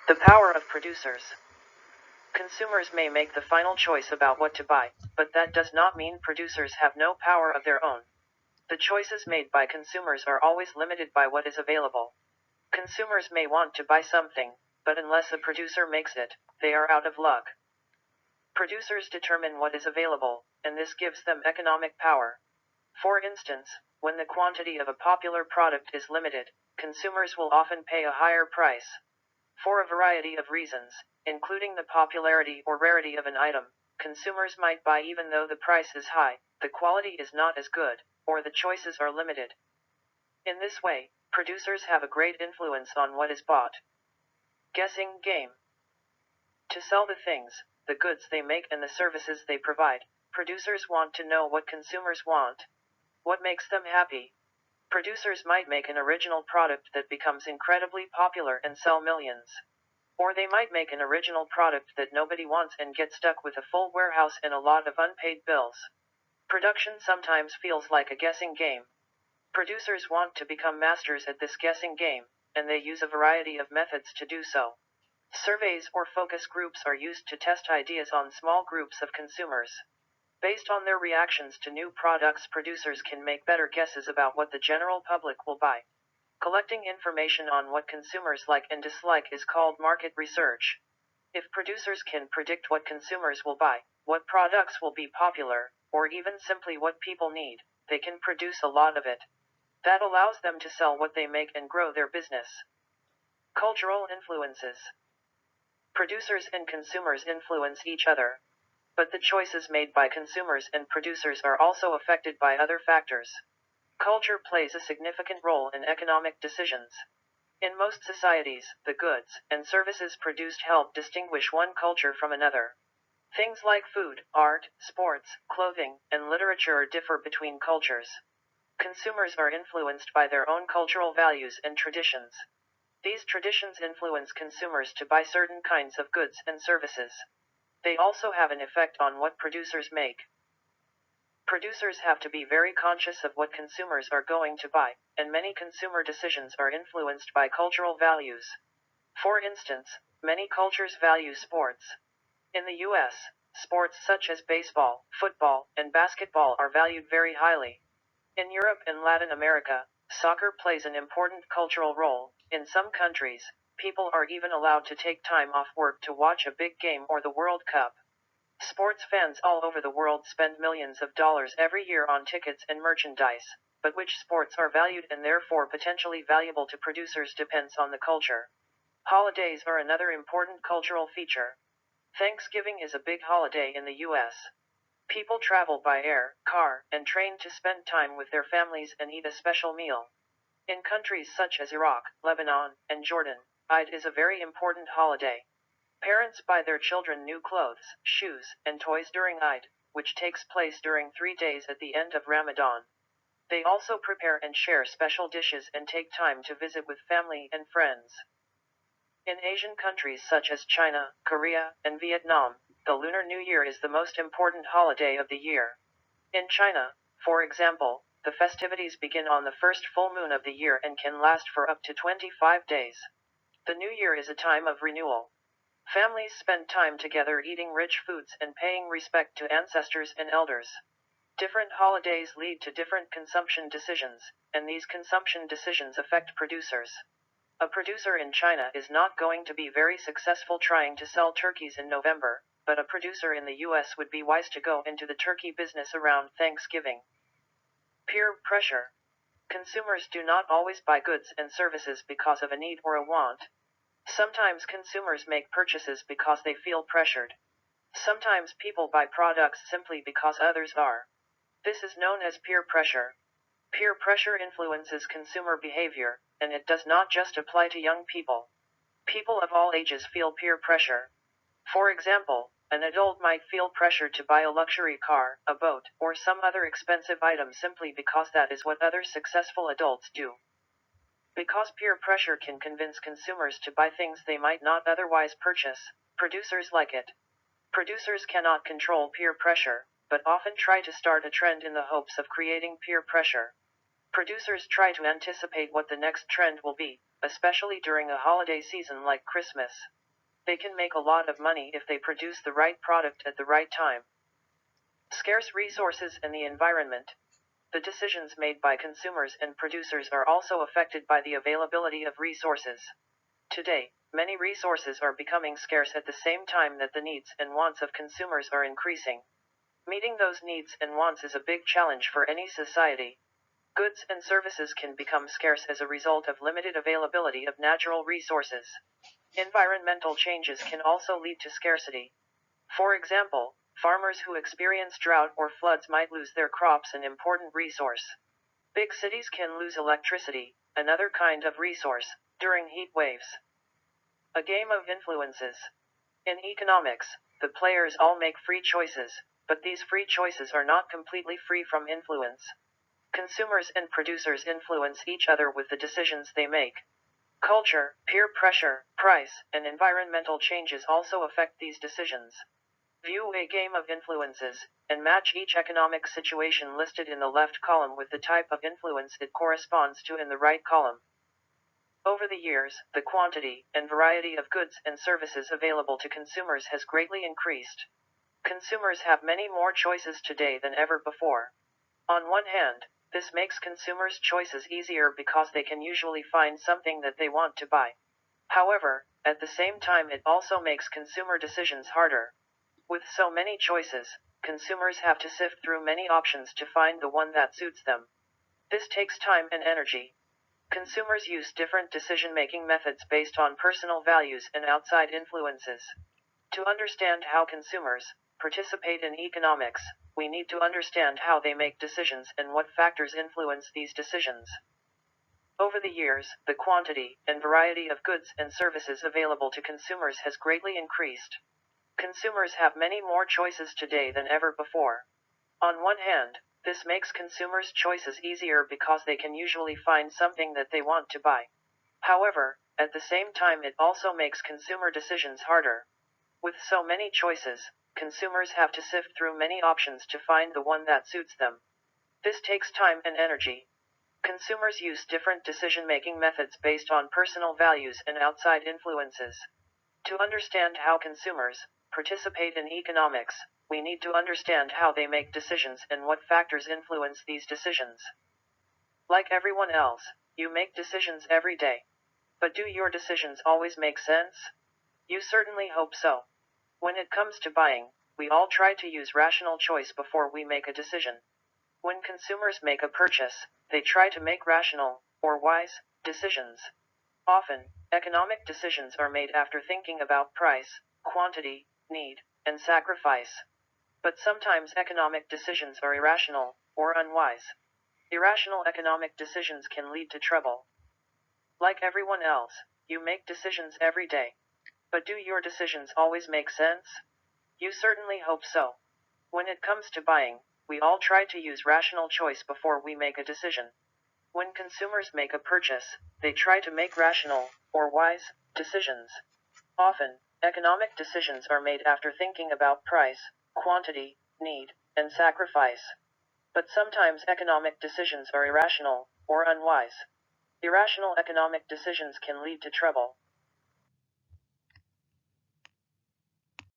The power of producers. Consumers may make the final choice about what to buy, but that does not mean producers have no power of their own. The choices made by consumers are always limited by what is available. Consumers may want to buy something, but unless a producer makes it, they are out of luck. Producers determine what is available, and this gives them economic power. For instance, when the quantity of a popular product is limited, consumers will often pay a higher price. For a variety of reasons, including the popularity or rarity of an item, consumers might buy even though the price is high, the quality is not as good, or the choices are limited. In this way, producers have a great influence on what is bought. Guessing game. To sell the things, the goods they make and the services they provide, producers want to know what consumers want. What makes them happy? Producers might make an original product that becomes incredibly popular and sell millions. Or they might make an original product that nobody wants and get stuck with a full warehouse and a lot of unpaid bills. Production sometimes feels like a guessing game. Producers want to become masters at this guessing game, and they use a variety of methods to do so. Surveys or focus groups are used to test ideas on small groups of consumers. Based on their reactions to new products, producers can make better guesses about what the general public will buy. Collecting information on what consumers like and dislike is called market research. If producers can predict what consumers will buy, what products will be popular, or even simply what people need, they can produce a lot of it. That allows them to sell what they make and grow their business. Cultural influences. Producers and consumers influence each other. But the choices made by consumers and producers are also affected by other factors. Culture plays a significant role in economic decisions. In most societies, the goods and services produced help distinguish one culture from another. Things like food, art, sports, clothing, and literature differ between cultures. Consumers are influenced by their own cultural values and traditions. These traditions influence consumers to buy certain kinds of goods and services. They also have an effect on what producers make. Producers have to be very conscious of what consumers are going to buy, and many consumer decisions are influenced by cultural values. For instance, many cultures value sports. In the US, sports such as baseball, football, and basketball are valued very highly. In Europe and Latin America, soccer plays an important cultural role. In some countries, people are even allowed to take time off work to watch a big game or the World Cup. Sports fans all over the world spend millions of dollars every year on tickets and merchandise, but which sports are valued and therefore potentially valuable to producers depends on the culture. Holidays are another important cultural feature. Thanksgiving is a big holiday in the US. People travel by air, car, and train to spend time with their families and eat a special meal. In countries such as Iraq, Lebanon, and Jordan, Eid is a very important holiday. Parents buy their children new clothes, shoes, and toys during Eid, which takes place during 3 days at the end of Ramadan. They also prepare and share special dishes and take time to visit with family and friends. In Asian countries such as China, Korea, and Vietnam, the Lunar New Year is the most important holiday of the year. In China, for example, the festivities begin on the first full moon of the year and can last for up to 25 days. The New Year is a time of renewal. Families spend time together eating rich foods and paying respect to ancestors and elders. Different holidays lead to different consumption decisions, and these consumption decisions affect producers. A producer in China is not going to be very successful trying to sell turkeys in November, but a producer in the US would be wise to go into the turkey business around Thanksgiving. Peer pressure. Consumers do not always buy goods and services because of a need or a want. Sometimes consumers make purchases because they feel pressured. Sometimes people buy products simply because others are. This is known as peer pressure. Peer pressure influences consumer behavior, and it does not just apply to young people. People of all ages feel peer pressure. For example, an adult might feel pressured to buy a luxury car, a boat, or some other expensive item simply because that is what other successful adults do. Because peer pressure can convince consumers to buy things they might not otherwise purchase, producers like it. Producers cannot control peer pressure, but often try to start a trend in the hopes of creating peer pressure. Producers try to anticipate what the next trend will be, especially during a holiday season like Christmas. They can make a lot of money if they produce the right product at the right time. Scarce resources and the environment. The decisions made by consumers and producers are also affected by the availability of resources. Today, many resources are becoming scarce at the same time that the needs and wants of consumers are increasing. Meeting those needs and wants is a big challenge for any society. Goods and services can become scarce as a result of limited availability of natural resources. Environmental changes can also lead to scarcity. For example, farmers who experience drought or floods might lose their crops, an important resource. Big cities can lose electricity, another kind of resource, during heat waves. A game of influences. In economics, the players all make free choices, but these free choices are not completely free from influence. Consumers and producers influence each other with the decisions they make. Culture, peer pressure, price, and environmental changes also affect these decisions. View a game of influences, and match each economic situation listed in the left column with the type of influence it corresponds to in the right column. Over the years, the quantity and variety of goods and services available to consumers has greatly increased. Consumers have many more choices today than ever before. On one hand, this makes consumers' choices easier because they can usually find something that they want to buy. However, at the same time it also makes consumer decisions harder. With so many choices, consumers have to sift through many options to find the one that suits them. This takes time and energy. Consumers use different decision-making methods based on personal values and outside influences. To understand how consumers participate in economics, we need to understand how they make decisions and what factors influence these decisions. Over the years, the quantity and variety of goods and services available to consumers has greatly increased. Consumers have many more choices today than ever before. On one hand, this makes consumers' choices easier because they can usually find something that they want to buy. However, at the same time it also makes consumer decisions harder. With so many choices, consumers have to sift through many options to find the one that suits them. This takes time and energy. Consumers use different decision-making methods based on personal values and outside influences. To understand how consumers participate in economics, we need to understand how they make decisions and what factors influence these decisions. Like everyone else, you make decisions every day. But do your decisions always make sense? You certainly hope so. When it comes to buying, we all try to use rational choice before we make a decision. When consumers make a purchase, they try to make rational, or wise, decisions. Often, economic decisions are made after thinking about price, quantity, need, and sacrifice. But sometimes economic decisions are irrational, or unwise. Irrational economic decisions can lead to trouble. Like everyone else, you make decisions every day. But do your decisions always make sense? You certainly hope so. When it comes to buying, we all try to use rational choice before we make a decision. When consumers make a purchase, they try to make rational, or wise, decisions. Often, economic decisions are made after thinking about price, quantity, need, and sacrifice. But sometimes economic decisions are irrational, or unwise. Irrational economic decisions can lead to trouble.